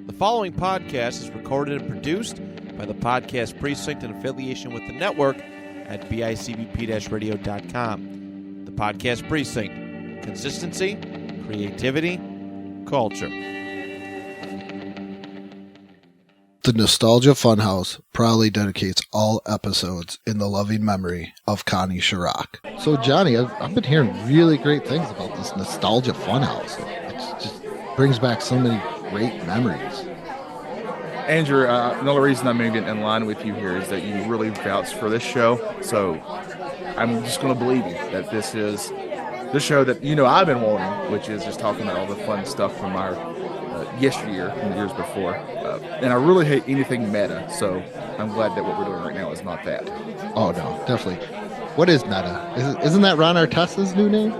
The following podcast is recorded and produced by the Podcast Precinct in affiliation with the network at bicbp-radio.com. The Podcast Precinct. Consistency, creativity, culture. The Nostalgia Funhouse proudly dedicates all episodes in the loving memory of Connie Chirac. So, Johnny, I've been hearing really great things about this Nostalgia Funhouse. It just brings back so many great memories. Andrew, the only reason I'm maybe in line with you here is that you really vouched for this show. So I'm just going to believe you that this is the show that, I've been wanting, which is just talking about all the fun stuff from our yesteryear and the years before. And I really hate anything meta. So I'm glad that what we're doing right now is not that. Oh, no, definitely. What is meta? Isn't that Ron Artest's new name?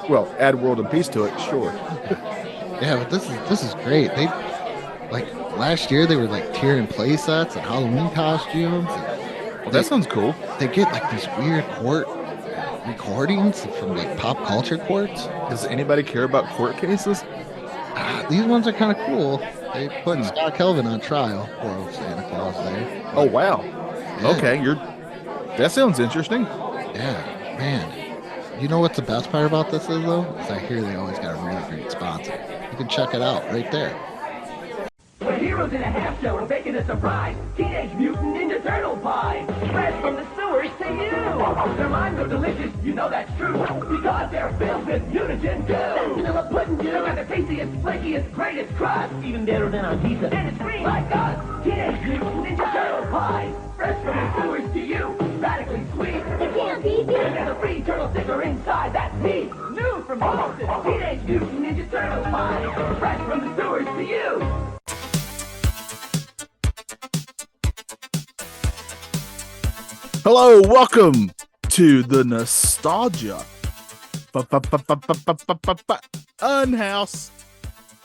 Well, add World and Peace to it, sure. Yeah, but this is great. They last year they were tearing play sets and Halloween costumes. Well, that sounds cool. They get these weird court recordings from pop culture courts. Does anybody care about court cases? These ones are kind of cool. They put Scott Kelvin on trial. Poor old Santa Claus there. Oh, wow. Yeah. Okay, that sounds interesting. Yeah, man. You know what's the best part about this is, though? Is I hear they always got a really great sponsor. You can check it out right there. We're heroes in a half shell, we're baking a surprise. Teenage Mutant Ninja Turtle pie. Fresh from the sewers to you. Their minds are delicious, you know that's true. Because they're filled with mutagen goo. Vanilla pudding goo. They got the tastiest, flakiest, greatest crust. Even better than on pizza. And it's free like us. Teenage Mutant Ninja Turtle pie. Fresh from the sewers to you. Radically sweet. You can't beat it. And there's a free turtle sticker inside. That's me. New from Boston. Teenage Mutant Ninja Turtle pie. Fresh from the sewers to you. Hello, welcome to the Nostalgia Unhouse.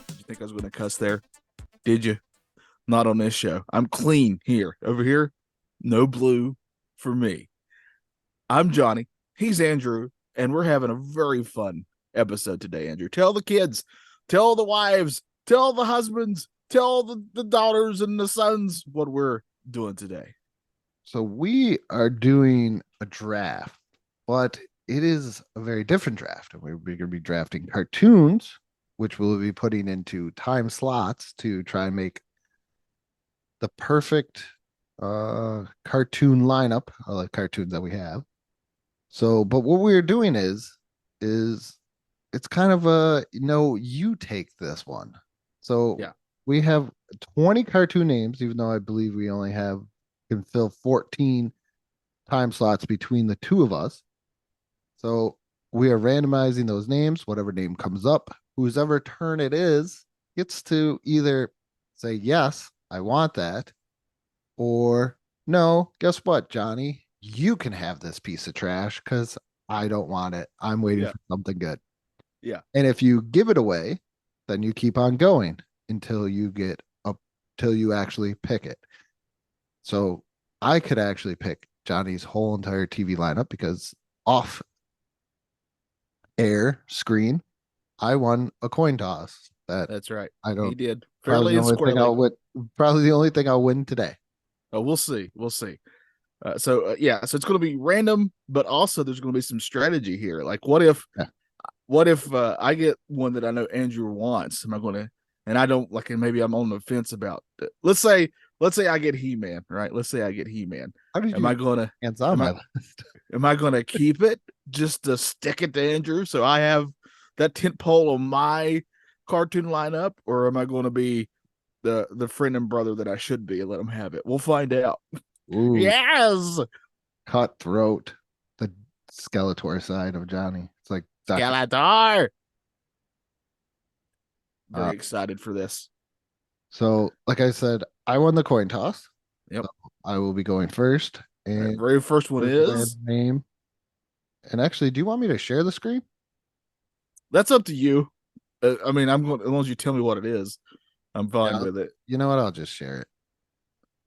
Did you think I was going to cuss there? Did you? Not on this show. I'm clean here. Over here, no blue for me. I'm Johnny. He's Andrew, and we're having a very fun episode today, Andrew. Tell the kids, tell the wives, tell the husbands, tell the daughters and the sons what we're doing today. So we are doing a draft, but it is a very different draft. We're going to be drafting cartoons, which we'll be putting into time slots to try and make the perfect cartoon lineup of the cartoons that we have. So, but what we're doing is it's kind of you take this one. So yeah, we have 20 cartoon names, even though I believe we only can fill 14 time slots between the two of us. So we are randomizing those names. Whatever name comes up, whoever turn it is gets to either say, yes, I want that, or no, guess what, Johnny? You can have this piece of trash because I don't want it. I'm waiting for something good. Yeah. And if you give it away, then you keep on going until you actually pick it. So I could actually pick Johnny's whole entire TV lineup because off air screen, I won a coin toss. That's right. He did. Probably the only thing I'll win today. Oh, we'll see. So it's going to be random, but also there's going to be some strategy here. Like, what if I get one that I know Andrew wants? Am I going to? And I don't like, and maybe I'm on the fence about it. Let's say I get He-Man, right? Let's say I get He-Man. Am I going to keep it just to stick it to Andrew so I have that tent pole on my cartoon lineup, or am I going to be the friend and brother that I should be and let him have it? We'll find out. Ooh, yes, Cutthroat, the Skeletor side of Johnny. It's like Skeletor. Very excited for this. So, like I said, I won the coin toss. Yep. So I will be going first. And the very first one is name. And actually, do you want me to share the screen? That's up to you. I mean, I'm going as long as you tell me what it is. I'm fine with it. You know what? I'll just share it.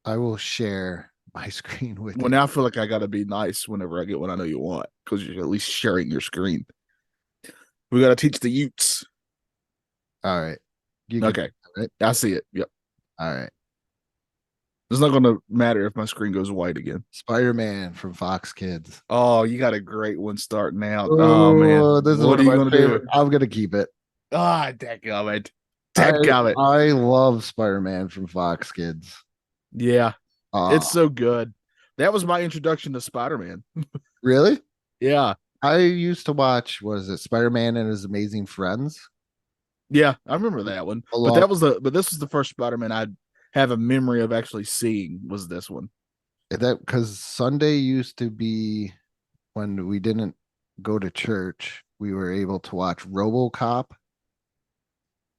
I will share my screen with you. Well, now I feel like I got to be nice whenever I get what I know you want because you're at least sharing your screen. We got to teach the Utes. All right. You can- Okay. right? I see it. Yep. All right. It's not going to matter if my screen goes white again. Spider-Man from Fox Kids. Oh, you got a great one starting out. Oh, man. This is What one are of you my going to favorite. do? I'm gonna keep it. Ah, dadgummit. I, Dadgummit. I love Spider-Man from Fox Kids. Yeah. Uh, It's so good. That was my introduction to Spider-Man. really? Yeah. I used to watch, was it Spider-Man and His Amazing Friends? Yeah, I remember that one. A But lot. this was the first Spider-Man I'd have a memory of actually seeing was this one. That because Sunday used to be when we didn't go to church, we were able to watch RoboCop,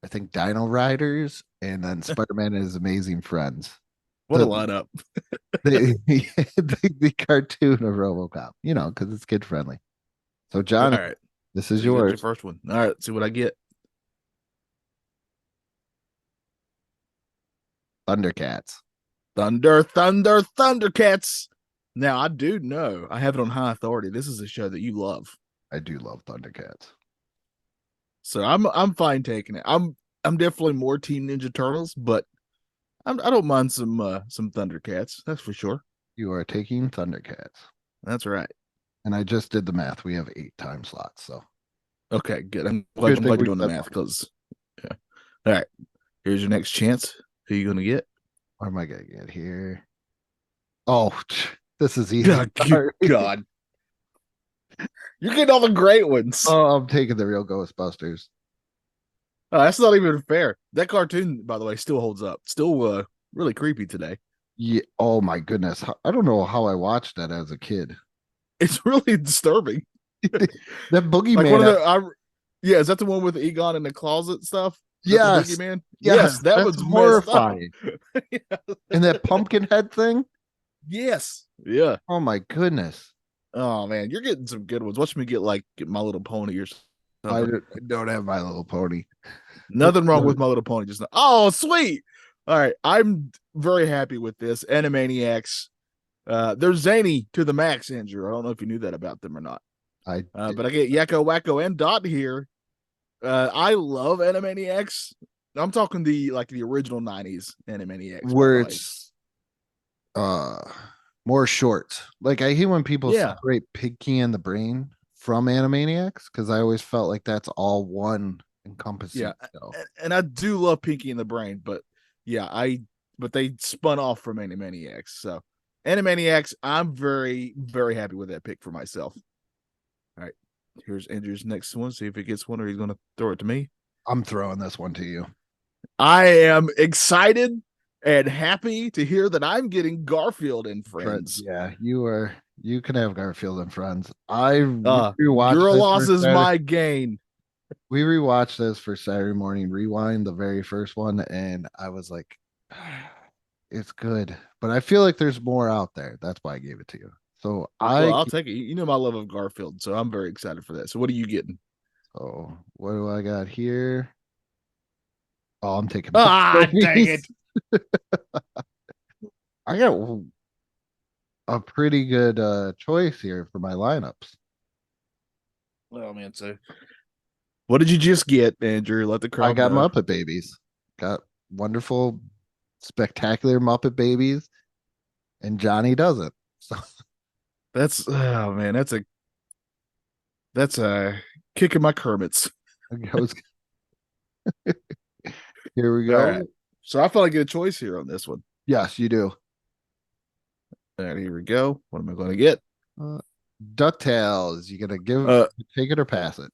I think Dino Riders, and then Spider-Man and His Amazing Friends. What a The- lineup. the cartoon of RoboCop, because it's kid friendly. So, All Johnny, right. this is You got your yours. first one. All right, let's see what I get. Thundercats. Thundercats. Now I do know I have it on high authority. This is a show that you love. I do love Thundercats. So I'm fine taking it. I'm definitely more Team Ninja Turtles, but I don't mind some Thundercats. That's for sure. You are taking Thundercats. That's right. And I just did the math. We have 8 time slots. So Okay, good. I'm Good glad thing you're we doing the said math that. because yeah. All right. Here's your next chance. Who you gonna get? what am I gonna get here? Oh, this is easy. God, Sorry. God. You're getting all the great ones. Oh, I'm taking the real Ghostbusters. Oh, that's not even fair. That cartoon, by the way, still holds up. Still really creepy today. Yeah. Oh my goodness. I don't know how I watched that as a kid. It's really disturbing. That boogeyman. Like one of the yeah, is that the one with Egon in the closet stuff? Is that the Yes. Boogeyman? Yes, Yes, that that's was horrifying. Messed up. And that pumpkin head thing. Yes. Yeah. Oh my goodness. Oh man, you're getting some good ones. Watch me get My Little Pony or I something. don't have My Little Pony. Nothing wrong with My Little Pony. Just oh, sweet. All right, I'm very happy with this. Animaniacs. They're zany to the max, Andrew. I don't know if you knew that about them or not. But I get Yakko, Wacko, and Dot here. I love Animaniacs. I'm talking the original '90s Animaniacs, by where the way. it's more shorts. Like I hate when people Yeah. separate Pinky and the Brain from Animaniacs because I always felt like that's all one encompassing Yeah, show. and I do love Pinky and the Brain, but yeah, but they spun off from Animaniacs. So Animaniacs, I'm very, very happy with that pick for myself. All right, here's Andrew's next one. See if he gets one or he's going to throw it to me. I'm throwing this one to you. I am excited and happy to hear that I'm getting Garfield and Friends. Yeah, you can have Garfield and Friends. I Your rewatched this loss for is Saturday- my gain. We rewatched this for Saturday Morning Rewind, the very first one, and I was like, it's good, but I feel like there's more out there. That's why I gave it to you. So I'll take it. You know my love of Garfield, so I'm very excited for that. So what are you getting? Oh, what do I got here? Oh, I'm taking. Ah, dang it. I got a pretty good choice here for my lineups. Oh man, so what did you just get, Andrew? Let the crowd I got know. Muppet Babies. Got wonderful, spectacular Muppet Babies, and Johnny doesn't. So That's oh man, that's a kick in my Kermits. I was. Here we go. All right. So I felt like I get a choice here on this one. Yes, you do. All right, here we go. What am I going to get? DuckTales. You gonna take it or pass it?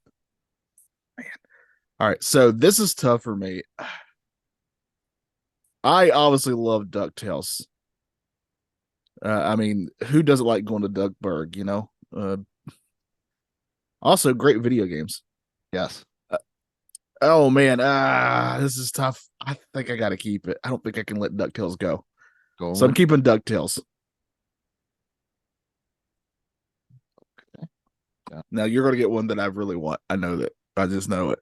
All right, so this is tough for me. I obviously love DuckTales. I mean, who doesn't like going to Duckburg, you know? Also, great video games. Yes. Oh man, this is tough. I think I got to keep it. I don't think I can let DuckTales go. Go. So I'm keeping DuckTales. Okay. Yeah. Now you're going to get one that I really want. I know that. I just know it.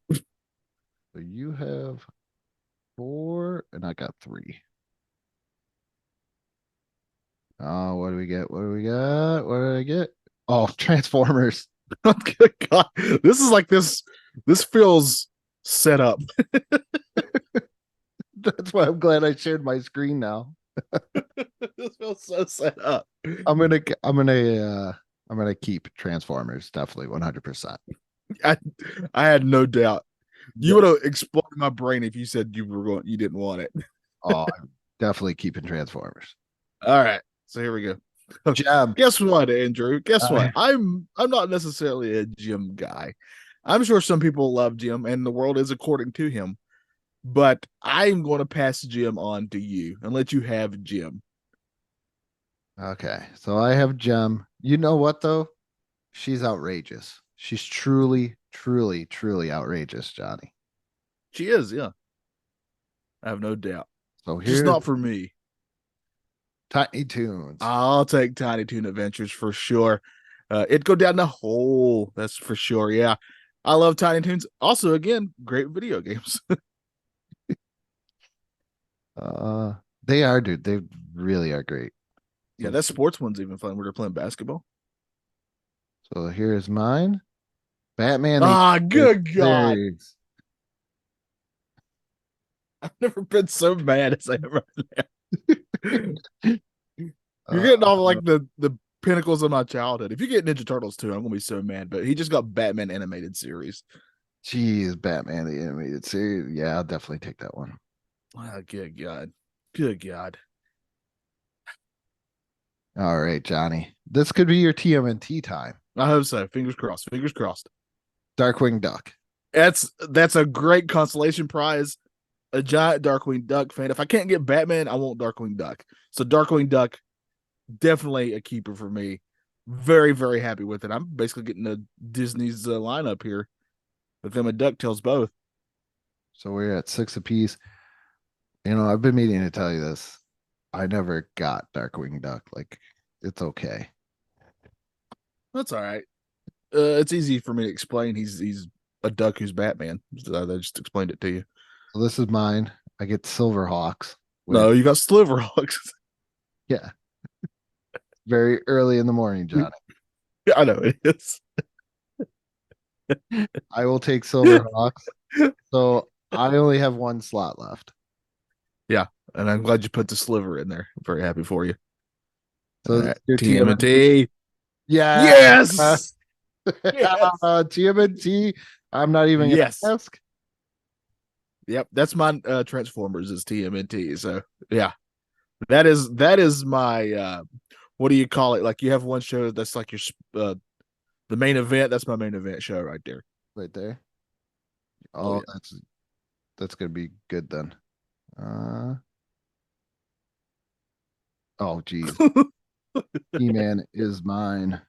So you have 4, and I got 3. Oh, what do we get? What do we got? What did I get? Oh, Transformers. God, this is like this. This feels set up. That's why I'm glad I shared my screen now. This feels so set up. I'm gonna keep Transformers, definitely 100%. I had no doubt. You would have exploded my brain if you said you didn't want it. Oh, I'm definitely keeping Transformers. All right. So here we go. Gem. Guess what, Andrew? Guess what? Uh, I'm not necessarily a Jim guy. I'm sure some people love Jim and the world is according to him. But I'm going to pass Jim on to you and let you have Jim. Okay, so I have Gem. You know what though? She's outrageous. She's truly, truly, truly outrageous, Johnny. She is, yeah. I have no doubt. So Just here's not for me. Tiny Toons. I'll take Tiny Toon Adventures for sure. It'd go down the hole. That's for sure. Yeah. I love Tiny Toons. Also, again, great video games. They are, dude. They really are great. Yeah, that sports one's even fun where they're playing basketball. So here's mine. Batman. Good God. Series. I've never been so mad as I am right now. You're getting all like the pinnacles of my childhood. If you get Ninja Turtles too, I'm gonna be so mad. But he just got Batman animated series. Geez, Batman the animated series. Yeah, I'll definitely take that one. Oh, good God. Good God. All right, Johnny. This could be your TMNT time. I hope so. Fingers crossed. Fingers crossed. Darkwing Duck. That's a great consolation prize. A giant Darkwing Duck fan. If I can't get Batman, I want Darkwing Duck. So Darkwing Duck, definitely a keeper for me. Very, very happy with it. I'm basically getting a Disney's lineup here with them and DuckTales both. So we're at 6 apiece. You know, I've been meaning to tell you this. I never got Darkwing Duck. Like, it's okay. That's all right. It's easy for me to explain. He's a duck who's Batman. So I just explained it to you. So this is mine. I get Silverhawks. No, you got Sliverhawks. Yeah. Very early in the morning, Johnny. Yeah, I know it is. I will take Silverhawks. So I only have one slot left. Yeah, and I'm glad you put the sliver in there. I'm very happy for you. So All right, your TMNT. Yeah. Yes. Yes. TMNT. I'm not even gonna Yes. ask. Yep, that's my Transformers is TMNT. So yeah, that is my what do you call it? Like you have one show that's like your the main event. That's my main event show right there. Right there. Oh, Oh, that's gonna be good then. Oh geez. He-Man is mine.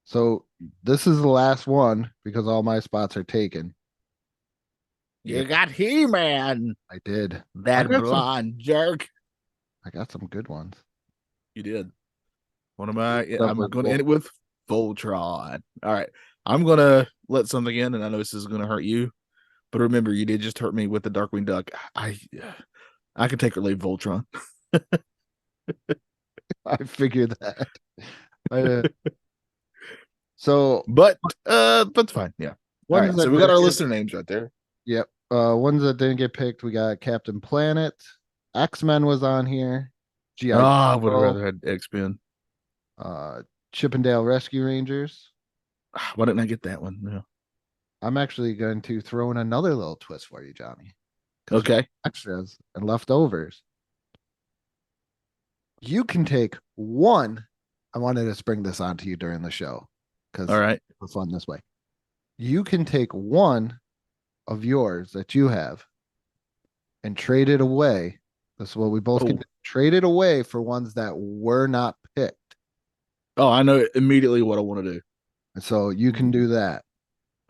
So this is the last one because all my spots are taken. You got He-Man, I did. that I got blonde jerk. I got some good ones. You did. What am I? Stuff I'm with going to end it with Voltron. All right. I'm going to let something in, and I know this is going to hurt you. But remember, you did just hurt me with the Darkwing Duck. I can take or leave Voltron. I figured that. So But it's fine. Yeah. All ones right. that So we got our didn't- listener names right there. Yep. Ones that didn't get picked, we got Captain Planet, X-Men was on here, GI I would have Joe, rather had X-Men. Chippendale Rescue Rangers. Why didn't I get that one? No. I'm actually going to throw in another little twist for you, Johnny. 'Cause Okay. extras and leftovers. You can take one. I wanted to spring this onto you during the show because All right. we're fun this way. You can take one of yours that you have and trade it away. This is what we both can do. Trade it away for ones that were not picked. Oh, I know immediately what I want to do. And so you can do that.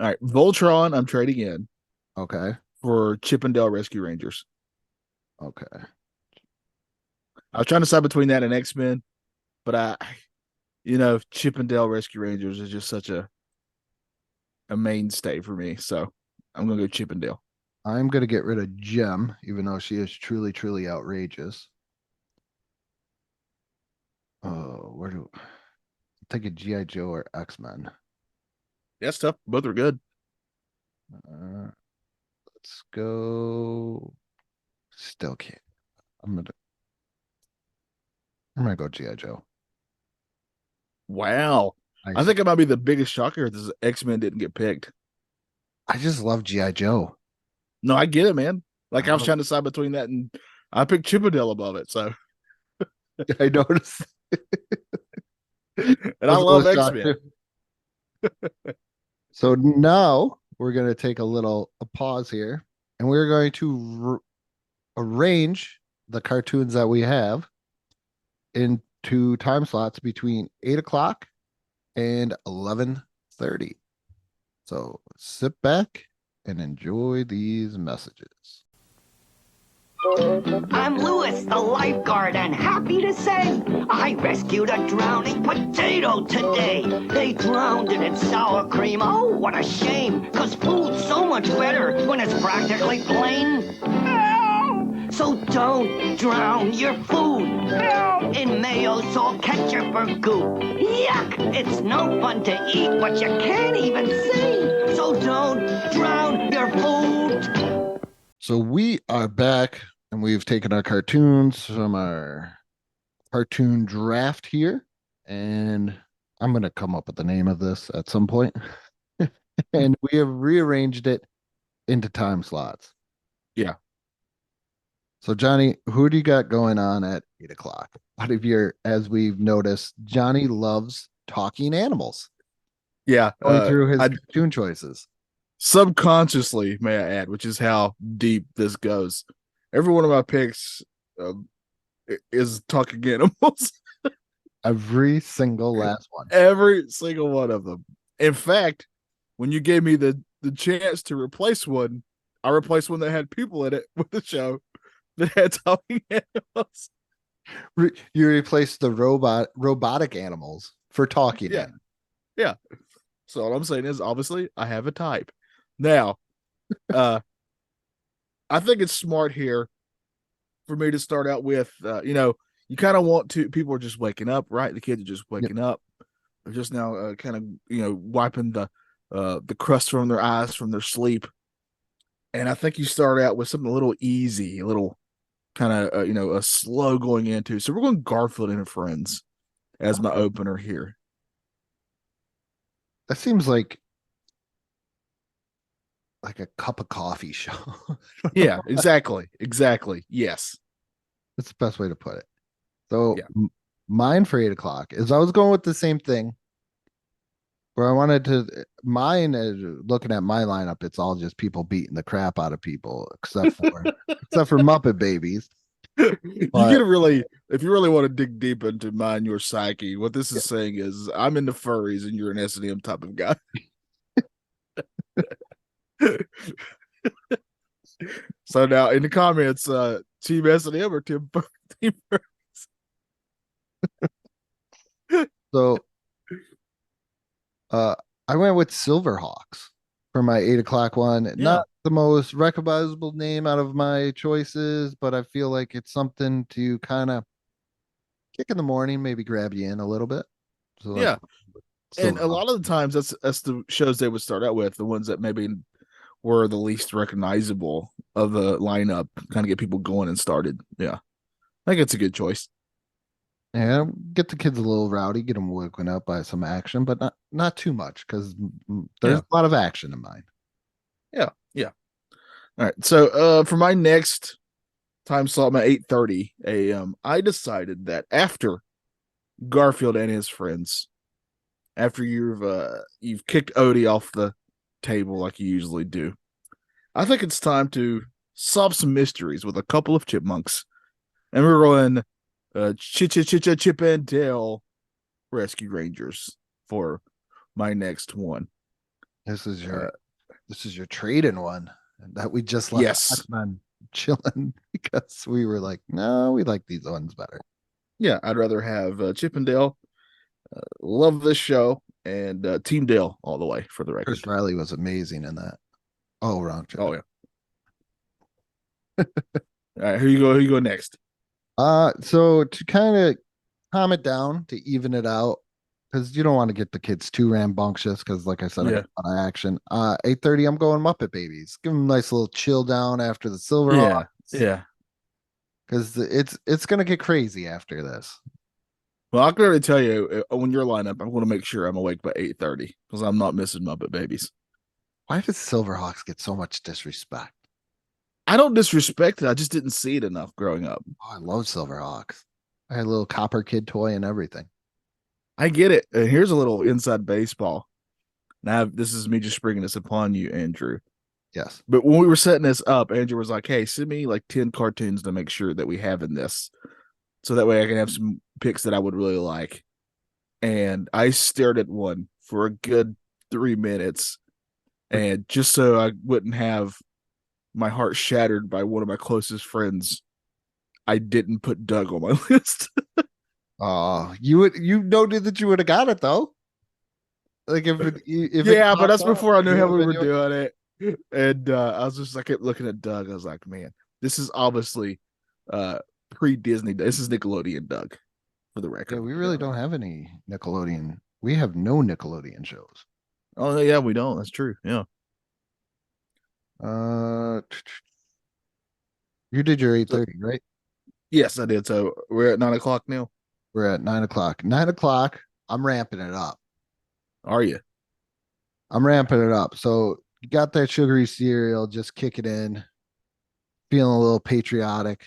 All right. Voltron, I'm trading in Okay. for Chippendale Rescue Rangers. Okay. I was trying to decide between that and X-Men, but Chippendale Rescue Rangers is just such a mainstay for me. So I'm gonna go Chippendale. I'm going to get rid of Gem, even though she is truly, truly outrageous. Oh, where do take a GI Joe or X-Men? That's tough. Both are good. Let's go still can't. I'm gonna go GI Joe. Wow. I think it might be the biggest shocker if this X-Men didn't get picked. I just love GI Joe. No, I get it, man. Like I was Oh. trying to decide between that and I picked Chippendale above it. So, I noticed. and I was a love little shocked, X-Men. too. So now we're going to take a pause here, and we're going to arrange the cartoons that we have into time slots between 8 o'clock and 11:30. So sit back and enjoy these messages. I'm Lewis, the lifeguard, and happy to say I rescued a drowning potato today. They drowned it in sour cream. Oh, what a shame, 'cause food's so much better when it's practically plain. So don't drown your food in mayo, salt, ketchup, or goop. Yuck! It's no fun to eat what you can't even see. So don't drown your food. So we are back, and we've taken our cartoons from our cartoon draft here, and I'm going to come up with the name of this at some point. And we have rearranged it into time slots. Yeah. So Johnny, who do you got going on at 8 o'clock? What if you're, as we've noticed, Johnny loves talking animals. Yeah. Going through his I cartoon choices. subconsciously, may I add, which is how deep this goes. Every one of my picks is talking animals. Every single last one. Every single one of them. In fact, when you gave me the chance to replace one, I replaced one that had people in it with the show that had talking animals. You replaced the robotic animals for talking. Yeah. animals. Yeah. So all I'm saying is, obviously, I have a type. Now, I think it's smart here for me to start out with, you kind of want to, people are just waking up, right? The kids are just waking up. They're just now kind of, wiping the crust from their eyes from their sleep. And I think you start out with something a little easy, a little kind of, a slow going into. So we're going Garfield and Friends as my opener here. That seems like a cup of coffee show. Yeah, exactly. Exactly. Yes. That's the best way to put it. So Yeah. mine for 8 o'clock is I was going with the same thing. Where I wanted to mine is looking at my lineup, it's all just people beating the crap out of people, except for Muppet Babies. You But- get really, if you really want to dig deep into Mind Your Psyche, what this is saying is I'm into furries and you're an S&M type of guy. So now in the comments, Team S&M or Team Furries? So I went with Silverhawks for my 8 o'clock one. Yeah. Not the most recognizable name out of my choices, but I feel like it's something to kind of kick in the morning, maybe grab you in a little bit. So Yeah. And a Silverhawks. lot of the times that's the shows they would start out with, the ones that maybe were the least recognizable of the lineup, kind of get people going and started. Yeah. I think it's a good choice. Yeah, get the kids a little rowdy, get them woken up by some action, but not too much because there's a lot of action in mine. All right. So for my next time slot, my 8:30 a.m., I decided that after Garfield and his friends, after you've kicked Odie off the table like you usually do, I think it's time to solve some mysteries with a couple of chipmunks. And we're going Chip and Dale Rescue Rangers for my next one. This is your trade-in one that we just left Yes. on chilling because we were like, no, we like these ones better. Yeah, I'd rather have Chip and Dale. Love this show, and Team Dale all the way for the record. Chris Riley was amazing in that. Oh, wrong. Oh yeah. All right, who you go next? So to kind of calm it down, to even it out, because you don't want to get the kids too rambunctious, because like I said, I got a lot of action. 8:30, I'm going Muppet Babies. Give them a nice little chill down after the Silverhawks. Yeah. because it's gonna get crazy after this. Well, I can already tell you when your lineup, I'm going to make sure I'm awake by 8:30 because I'm not missing Muppet Babies. Why does Silverhawks get so much disrespect? I don't disrespect it. I just didn't see it enough growing up. Oh, I love Silverhawks. I had a little copper kid toy and everything. I get it. And here's a little inside baseball. Now, this is me just bringing this upon you, Andrew. Yes. But when we were setting this up, Andrew was like, hey, send me like 10 cartoons to make sure that we have in this. So that way I can have some picks that I would really like. And I stared at one for a good 3 minutes. And just so I wouldn't have my heart shattered by one of my closest friends, I didn't put Doug on my list. Oh, you noted that you would have got it though. Like if yeah, but that's popped up, before I knew it how would've we been were your- doing it. And I was just, I kept looking at Doug. I was like, man, this is obviously pre-Disney. This is Nickelodeon Doug, for the record. Yeah, we really don't have any Nickelodeon. We have no Nickelodeon shows. Oh, yeah, we don't. That's true. Yeah. You did your 8:30, right? Yes, I did. So we're at 9:00 now. We're at 9 o'clock. 9 o'clock. I'm ramping it up. Are you? I'm ramping it up. So you got that sugary cereal, just kick it in, feeling a little patriotic.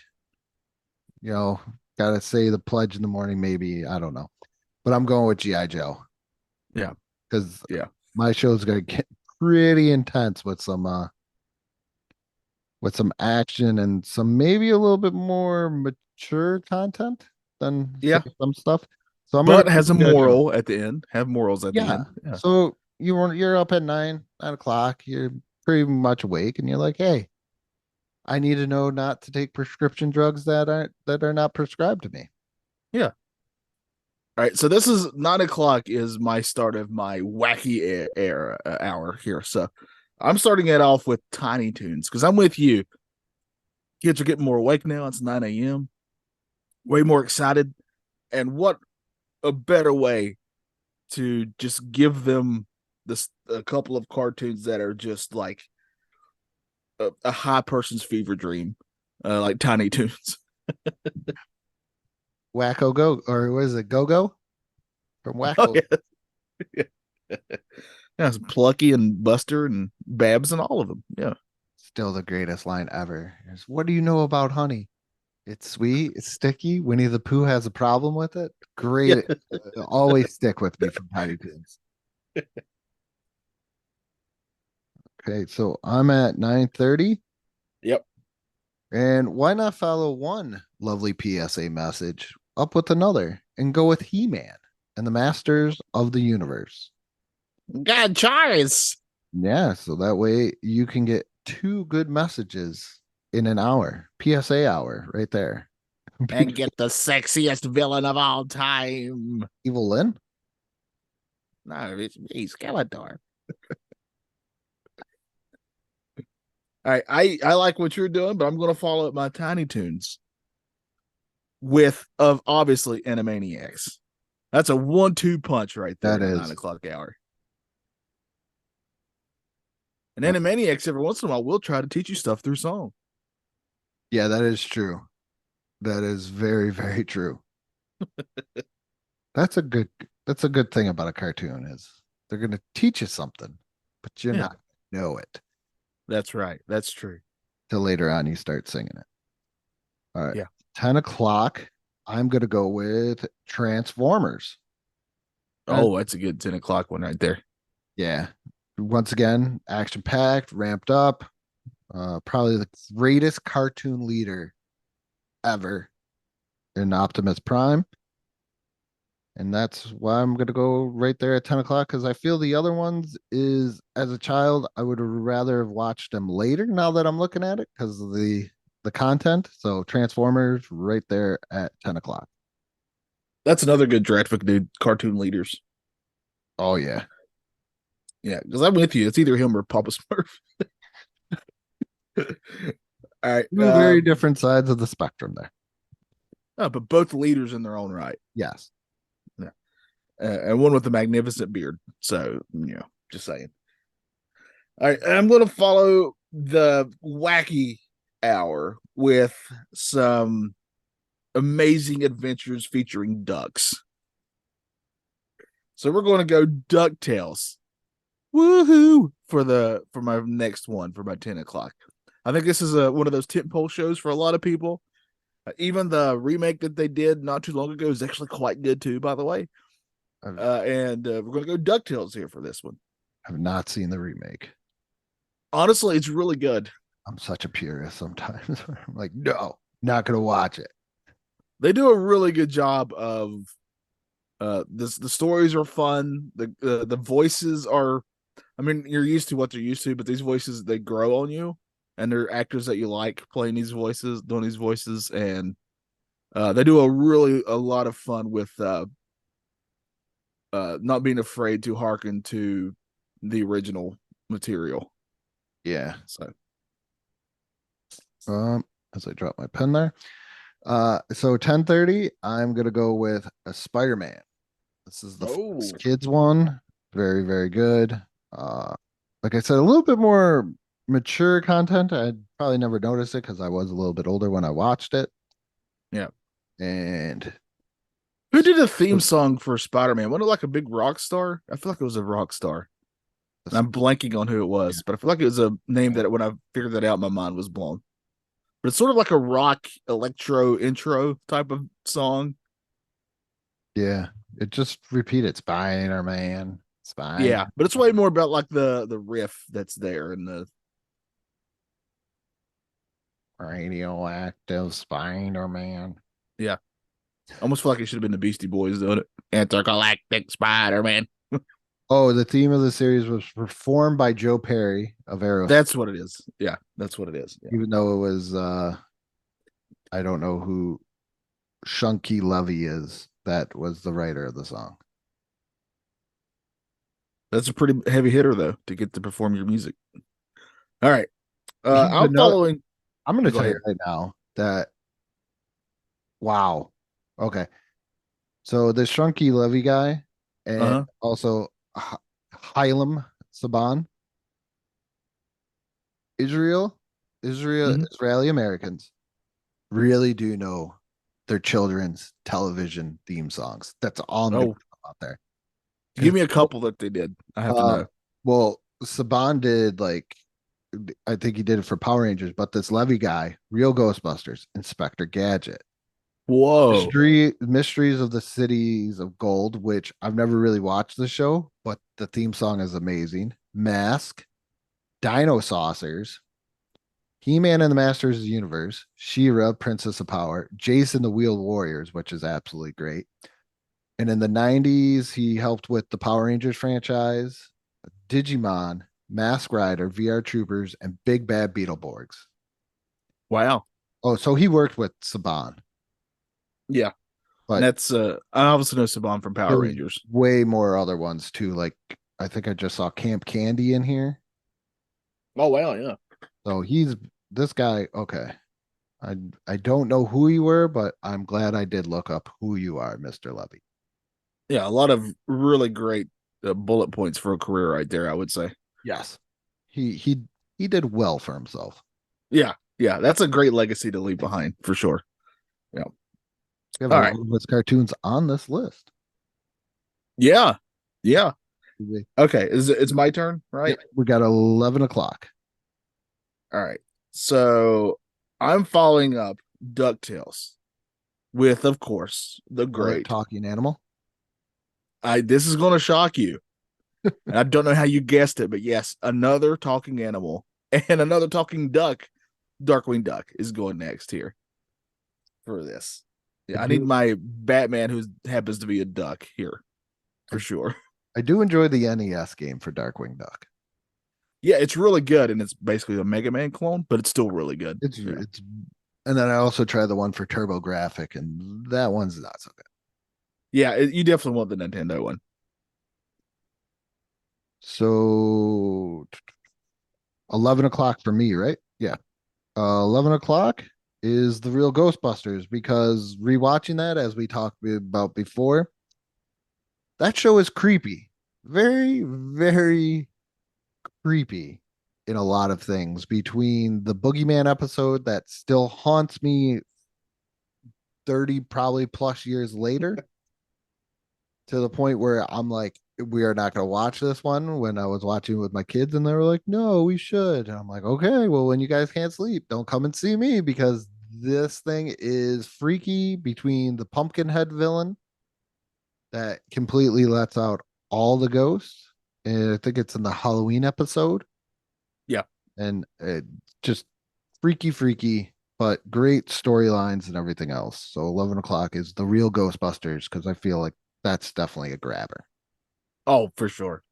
You know, gotta say the pledge in the morning, maybe. I don't know. But I'm going with G.I. Joe. Yeah. Because Yeah. my show's gonna get pretty intense with some action and some maybe a little bit more mature content than Yeah. some stuff. So I'm But gonna has a pick G.I. Joe. moral at the end. Have morals at the Yeah. end. Yeah. So you're up at 9 o'clock. You're pretty much awake, and you're like, hey, I need to know not to take prescription drugs that are not prescribed to me. All right. So this is 9:00 is my start of my wacky era hour here. So I'm starting it off with Tiny Toons because I'm with you. Kids are getting more awake now. It's 9 a.m. Way more excited. And what a better way to just give them a couple of cartoons that are just like a high person's fever dream, like Tiny Toons. Wacko Go, or what is it, Go Go? From Wacko. Oh, yeah. Yeah, it's Plucky and Buster and Babs and all of them. Yeah. Still the greatest line ever. Is, what do you know about honey? It's sweet, it's sticky. Winnie the Pooh has a problem with it. Great. Always stick with me from Tiny Toons. Okay, so I'm at 9:30. Yep. And why not follow one lovely PSA message up with another and go with He-Man and the Masters of the Universe? God, Charles. Yeah, so that way you can get two good messages in an hour. PSA hour right there. And get the sexiest villain of all time. Evil Lynn? No, it's me, Skeletor. All right, I like what you're doing, but I'm going to follow up my Tiny Toons with obviously Animaniacs. That's a 1-2 punch right there. That at is. 9:00 hour. And Animaniacs every once in a while will try to teach you stuff through song. Yeah, that is true. That is very, very true. That's a good thing about a cartoon is they're gonna teach you something, but you're not gonna know it That's right. That's true. till later on you start singing it. All right. Yeah. 10 o'clock. I'm gonna go with Transformers. Oh, that's a good 10:00 one right there. Yeah. Once again, action packed, ramped up. Probably the greatest cartoon leader ever in Optimus Prime. And that's why I'm gonna go right there at 10 o'clock because I feel the other ones is as a child, I would rather have watched them later now that I'm looking at it because of the content. So Transformers right there at 10 o'clock. That's another good graphic dude, cartoon leaders. Oh yeah. Yeah, because I'm with you. It's either him or Papa Smurf. All right. Two very different sides of the spectrum there. But both leaders in their own right. Yes. And one with a magnificent beard. So, just saying. All right. I'm going to follow the wacky hour with some amazing adventures featuring ducks. So we're going to go DuckTales. Woohoo! For my next one, for my 10 o'clock. I think this is one of those tentpole shows for a lot of people. Even the remake that they did not too long ago is actually quite good too, by the way. And we're going to go DuckTales here for this one. I've not seen the remake. Honestly, it's really good. I'm such a purist sometimes. I'm like, no, not gonna watch it. They do a really good job of the stories are fun. The voices are, I mean, you're used to what they're used to, but these voices, they grow on you, and they're actors that you like playing these voices, doing these voices, and they do a lot of fun with not being afraid to hearken to the original material. Yeah. So As I drop my pen there. So 10:30, I'm gonna go with a Spider-Man. This is the Fox Kids one. Very, very good. Like I said, a little bit more mature content. I'd probably never noticed it because I was a little bit older when I watched it. Yeah. And who did a theme song for Spider-Man? Wasn't it like a big rock star? I feel like it was a rock star. And I'm blanking on who it was, but I feel like it was a name that when I figured that out, my mind was blown. But it's sort of like a rock electro intro type of song. Yeah, it just repeated Spider-Man. Yeah, but it's way more about like the riff that's there and the radioactive Spider-Man. Yeah. Almost feel like it should have been the Beastie Boys doing it. Intergalactic Spider-Man. Oh, the theme of the series was performed by Joe Perry of Aerosmith. That's what it is. Yeah, that's what it is. Yeah. Even though it was I don't know who Shunky Levy is. That was the writer of the song. That's a pretty heavy hitter though, to get to perform your music. All right. I'm following. I'm gonna tell you right now that wow. Okay. So the Shunky Levy guy and also Hylam Saban, Israeli Americans really do know their children's television theme songs. That's all I'm gonna put out there. Give me a couple that they did. I have to know. Well, Saban did I think he did it for Power Rangers, but this Levy guy, Real Ghostbusters, Inspector Gadget. Whoa. Mysteries of the Cities of Gold, which I've never really watched the show, but the theme song is amazing. Mask, Dino Saucers, He-Man and the Masters of the Universe, She-Ra, Princess of Power, Jason the Wheeled Warriors, which is absolutely great. And in the 90s, he helped with the Power Rangers franchise, Digimon, Mask Rider, VR Troopers, and Big Bad Beetleborgs. Wow. Oh, so he worked with Saban. Yeah. But that's I obviously know Saban from Power Rangers. Way more other ones too. Like I think I just saw Camp Candy in here. Oh wow, yeah. So he's this guy. Okay. I don't know who you were, but I'm glad I did look up who you are, Mr. Levy. Yeah, a lot of really great bullet points for a career right there, I would say. Yes. He did well for himself. Yeah. Yeah, that's a great legacy to leave behind for sure. Yeah. We have all right. Of his cartoons on this list. Yeah. Yeah. Okay. It's my turn, right? Yeah, we got 11 o'clock. All right. So I'm following up DuckTales with, of course, the great talking animal. This is going to shock you. I don't know how you guessed it, but yes, another talking animal and another talking duck. Darkwing Duck is going next here for this. Yeah, I need my Batman who happens to be a duck here for sure. I do enjoy the NES game for Darkwing Duck. Yeah, it's really good, and it's basically a Mega Man clone, but it's still really good. It's and then I also tried the one for TurboGrafx, and that one's not so good. Yeah, you definitely want the Nintendo one. So 11 o'clock for me, right? Yeah. 11 o'clock is the Real Ghostbusters, because rewatching that, as we talked about before, that show is creepy. Very, very creepy. in a lot of things, between the Boogeyman episode that still haunts me 30 probably plus years later to the point where I'm like, we are not going to watch this one when I was watching with my kids and they were like, no, we should. And I'm like, okay, well, when you guys can't sleep, don't come and see me because this thing is freaky between the Pumpkinhead villain that completely lets out all the ghosts. And I think it's in the Halloween episode. Yeah. And just freaky, but great storylines and everything else. So 11 o'clock is the real Ghostbusters because I feel like that's definitely a grabber. Oh, for sure.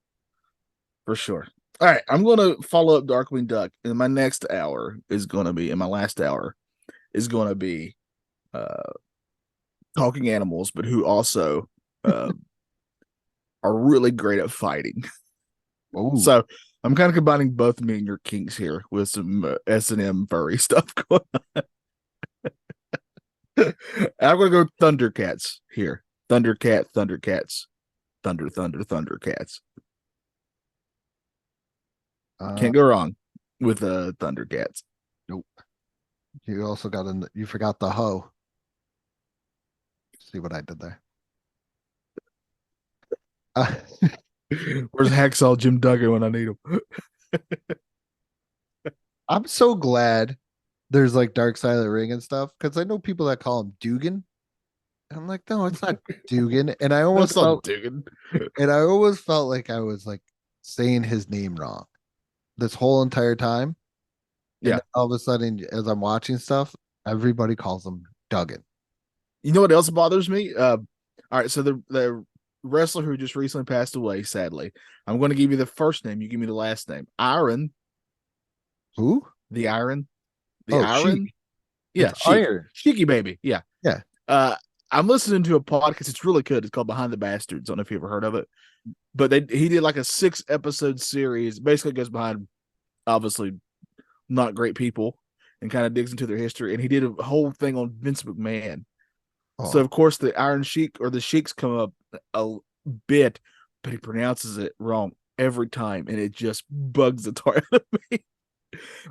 For sure. All right. I'm going to follow up Darkwing Duck. And my next hour is going to be, in my last hour, is going to be talking animals, but who also are really great at fighting. Oh, So I'm kind of combining both me and your kinks here with some S&M furry stuff going on. I'm going to go Thundercats here. Thundercats. Thundercats. Can't go wrong with Thundercats. nope. You also got you forgot the hoe. See what I did there. Where's Hacksaw Jim Duggan when I need him? I'm so glad there's like Dark Side of the Ring and stuff because I know people that call him Dugan. And I'm like, no, it's not Dugan. And I almost That's not felt, Dugan. and I always felt like I was like saying his name wrong this whole entire time. And Yeah. then all of a sudden, as I'm watching stuff, everybody calls him Duggan. You know what else bothers me? All right, so the wrestler who just recently passed away, sadly, I'm going to give you the first name. You give me the last name. Iron. Who? The Iron. The Oh, Iron. Sheik. Yeah, It's Sheik. Iron. Sheiky baby. Yeah. Yeah. I'm listening to a podcast. It's really good. It's called Behind the Bastards. I don't know if you ever heard of it, but he did like a 6-episode series. Basically, goes behind obviously not great people and kind of digs into their history. And he did a whole thing on Vince McMahon. Oh, So of course the Iron Sheik or the Sheiks come up a bit, but he pronounces it wrong every time, and it just bugs the tar out of me.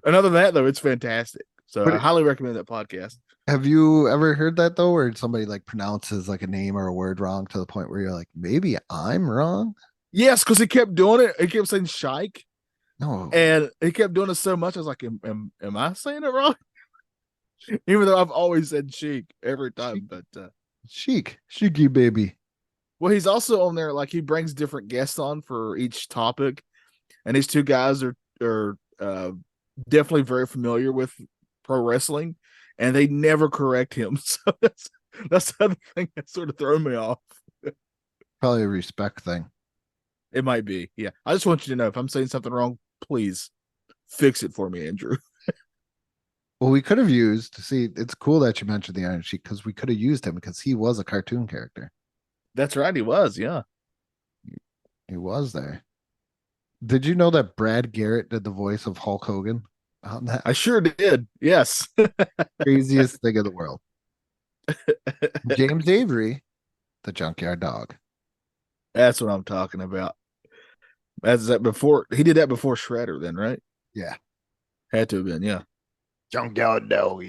And other than that, though, it's fantastic. So But I highly recommend that podcast. have you ever heard that though, where somebody like pronounces like a name or a word wrong to the point where you're like, maybe I'm wrong? Yes, because he kept doing it. He kept saying Shike, No, and he kept doing it so much. I was like, am I saying it wrong? Even though I've always said Sheik every time, but Sheiky baby. well, he's also on there. Like he brings different guests on for each topic, and these two guys are definitely very familiar with pro wrestling, and they never correct him. So that's the other thing that sort of thrown me off. Probably a respect thing. It might be, yeah. I just want you to know if I'm saying something wrong, please fix it for me, Andrew. Well, we could have used, see, it's cool that you mentioned the Iron Sheik because we could have used him because he was a cartoon character. That's right, he was, yeah. He was there. Did you know that Brad Garrett did the voice of Hulk Hogan on that? I sure did. Yes. Craziest thing in the world. James Avery, the Junkyard Dog. That's what I'm talking about. That's that before he did that before Shredder, then, right? Yeah. Had to have been, yeah. Junkyard Dog.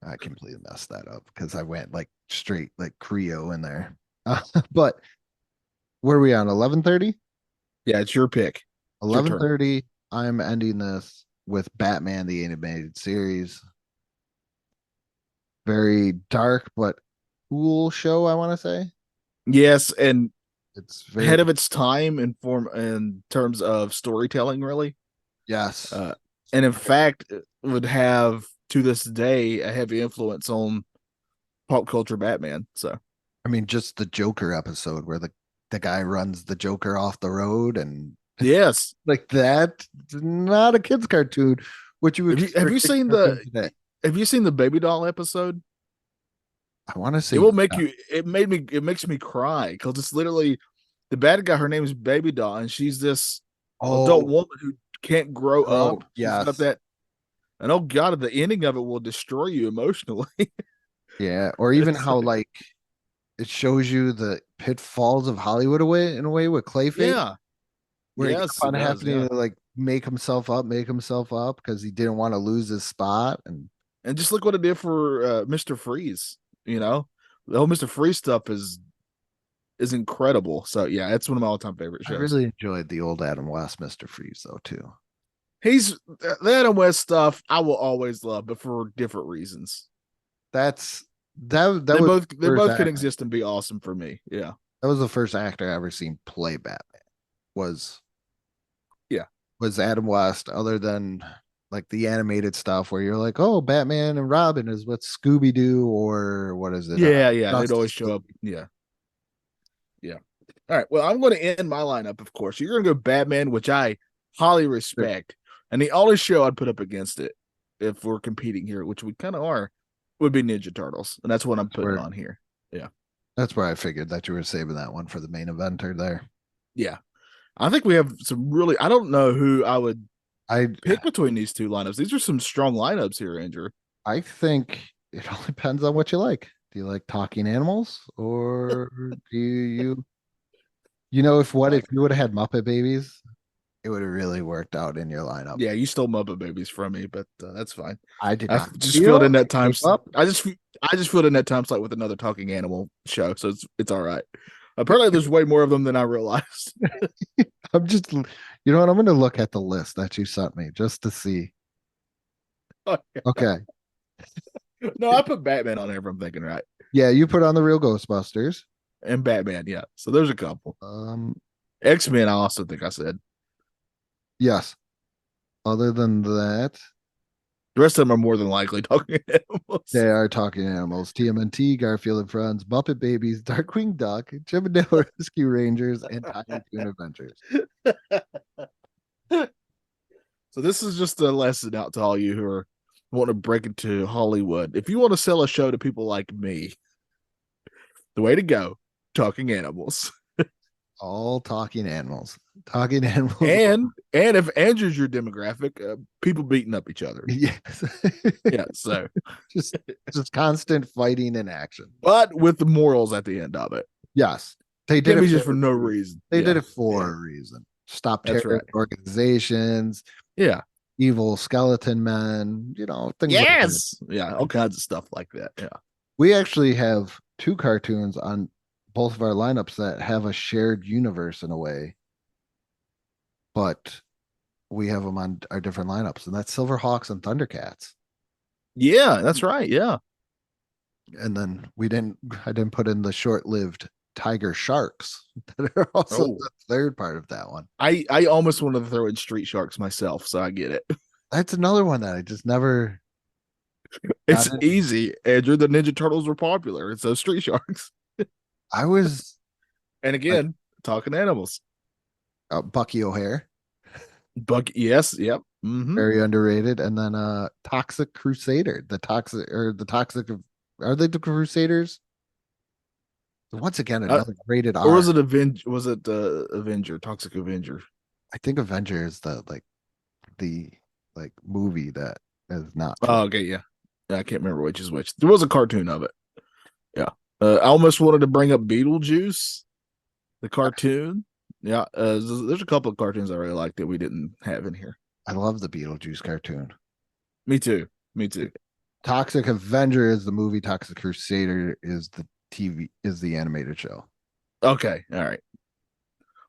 I completely messed that up because I went like straight like Creo in there. But where are we on? 11:30? Yeah, it's your pick. It's your turn. 11:30. I'm ending this with Batman the Animated Series. Very dark but cool show, I want to say. Yes, and It's very ahead of its time in terms of storytelling, really. yes. And in fact, it would have to this day a heavy influence on pop culture Batman. So I mean, just the Joker episode where the guy runs the Joker off the road and yes. like that. Not a kid's cartoon. What you would Have you seen today. Have you seen the Baby Doll episode? I want to say It will make you. It makes me cry because it's literally the bad guy. Her name is Baby Doll, and she's this adult woman who can't grow up. She's got yes. that. And oh god, the ending of it will destroy you emotionally. Yeah, or even It's how like it shows you the pitfalls of Hollywood away in a way with Clayface. Yeah. Where Yes, it kept on it does, happening yeah. to like make himself up because he didn't want to lose his spot. And just look what it did for Mr. Freeze. You know, the whole Mr. Freeze stuff is incredible. So yeah, it's one of my all-time favorite I shows. really enjoyed the old Adam West Mr. Freeze though too. He's the Adam West stuff I will always love, but for different reasons. That They was both can exist and be awesome for me. Yeah. that was the first actor I ever seen play Batman. Was Adam West, other than like the animated stuff where you're like, oh, Batman and Robin is what Scooby Doo or what is it? Yeah, they'd Justice always show up. Yeah. All right. Well, I'm going to end my lineup, of course. You're going to go Batman, which I highly respect. And the only show I'd put up against it, if we're competing here, which we kind of are, would be Ninja Turtles. And that's what I'm putting on here. That's where I figured that you were saving that one for the main eventer there. Yeah. I think we have some really, I don't know who I would I pick between these two lineups. These are some strong lineups here, Andrew. I think it all depends on what you like. Do you like talking animals, or do you if you would have had Muppet Babies, it would have really worked out in your lineup. Yeah, you stole Muppet Babies from me, but that's fine. I did I not just filled in that time. up. I just filled in that time slot with another talking animal show, so it's all right. Apparently, there's way more of them than I realized. I'm just, you know what? I'm going to look at the list that you sent me just to see. Okay. No, I put Batman on there if I'm thinking right. Yeah, you put on the Real Ghostbusters. And Batman, yeah. So there's a couple. Um, X-Men, I also think I said. yes. Other than that, The rest of them are more than likely talking animals. they are talking animals. TMNT, Garfield and Friends, Muppet Babies, Darkwing Duck, Chip and Dale Rescue Rangers, and Tiny Toon Adventures. So this is just a lesson out to all you who are wanting to break into Hollywood. If you want to sell a show to people like me, the way to go, talking animals. All talking animals. Talking animals. And if Andrew's your demographic, people beating up each other. Yes. Yeah, so just constant fighting and action. but with the morals at the end of it. Yes. They did Can't be it just for no reason. They Yeah. did it for a reason. Stop That's terrorist right. organizations, Yeah. evil skeleton men, things like that. Yes. Yeah, all kinds of stuff like that. Yeah. We actually have two cartoons on both of our lineups that have a shared universe in a way, but we have them on our different lineups, and that's Silverhawks and Thundercats. Yeah, that's right. Yeah. And then I didn't put in the short-lived Tiger Sharks that are also Oh. the third part of that one. I almost wanted to throw in Street Sharks myself, so I get it. That's another one that I just never. It's it. easy, Andrew. The Ninja Turtles were popular, and so Street Sharks. I was And again, talking animals. Bucky O'Hare, Buck, yes, yep. Mhm. very underrated, and then Toxic Crusader, the toxic are they the Crusaders? Once again, another rated R. Or was it Avenger, Toxic Avenger? I think Avenger is the movie that is not. Oh, okay, yeah. I can't remember which is which. There was a cartoon of it. Yeah. I almost wanted to bring up Beetlejuice, the cartoon. Yeah. There's a couple of cartoons I really like that we didn't have in here. I love the Beetlejuice cartoon. Me too. Toxic Avenger is the movie. Toxic Crusader is the animated show. Okay. All right.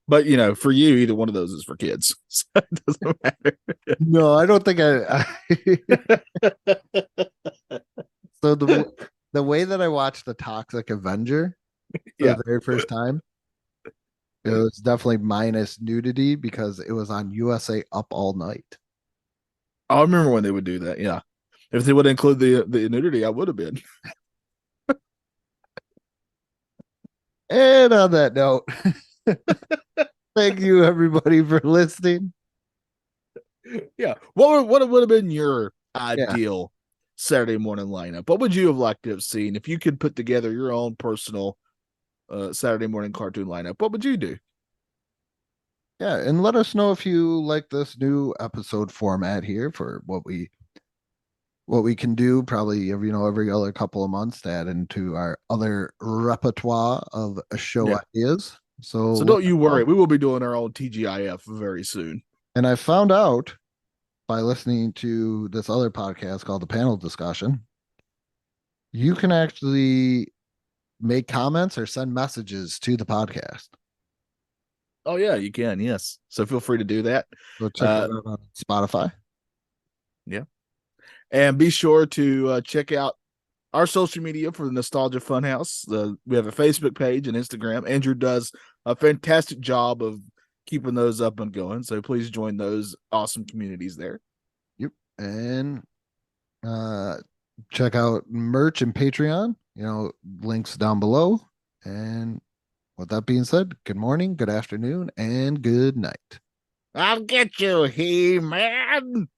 But for you, either one of those is for kids. So it doesn't matter. No, I don't think I So the way that I watched the Toxic Avenger for Yeah. the very first time, it was definitely minus nudity because it was on USA Up All Night. I remember when they would do that. Yeah. If they would include the nudity, I would have been. And on that note, thank you everybody for listening. Yeah. What would have been your ideal Saturday morning lineup? What would you have liked to have seen if you could put together your own personal Saturday morning cartoon lineup? What would you do? Yeah, and let us know if you like this new episode format here for what we can do probably every other couple of months to add into our other repertoire of show ideas. So don't you worry. We will be doing our own TGIF very soon. And I found out by listening to this other podcast called The Panel Discussion, you can actually make comments or send messages to the podcast. Oh yeah, you can. Yes. So feel free to do that. So check that out on Spotify. And be sure to check out our social media for the Nostalgia Funhouse. We have a Facebook page and Instagram. Andrew does a fantastic job of keeping those up and going. So please join those awesome communities there. Yep. And check out merch and Patreon, links down below. And with that being said, good morning, good afternoon, and good night. I'll get you, He-Man.